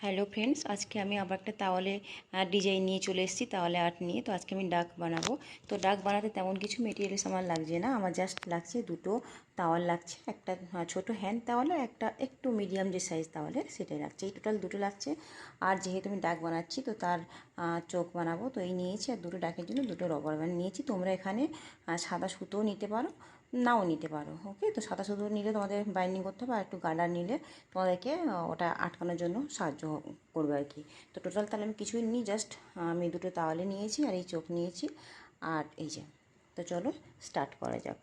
Hello friends, আজকে আমি আবার একটা তাওয়ালে ডিজাইন নিয়ে চলে এসেছি, তাওয়ালে আর্ট নিয়ে। তো আজকে আমি ডাক বানাবো। তো ডাক বানাতে তেমন কিছু মেটেরিয়ালস আমার লাগছে না, আমার জাস্ট লাগছে দুটো তাওয়াল লাগছে, একটা ছোট হ্যান্ড তাওয়াল আর একটা একটু মিডিয়াম যে সাইজ তাওয়ালে সেটাই লাগছে। এই টোটাল দুটো লাগছে। আর যেহেতু আমি ডাক বানাচ্ছি তো তার চোখ বানাবো, তো এই নিয়েছি। আর দুটো ডাকের জন্য দুটো রবার ব্যান্ড নিয়েছি। তোমরা এখানে সাদা সুতোও নিতে পারো, নাও নিতে পারো। ওকে, তো সাদা সুতো নিলে তোমাদের বাইন্ডিং করতে হবে, আর একটু গার্ডার নিলে তোমাদেরকে ওটা আটকানোর জন্য সাহায্য করবে আর কি। তো টোটাল তাহলে আমি কিছুই নিই, জাস্ট আমি দুটো তাওয়ালে নিয়েছি আর এই চোখ নিয়েছি আর এই যে। তো চলো স্টার্ট করা যাক।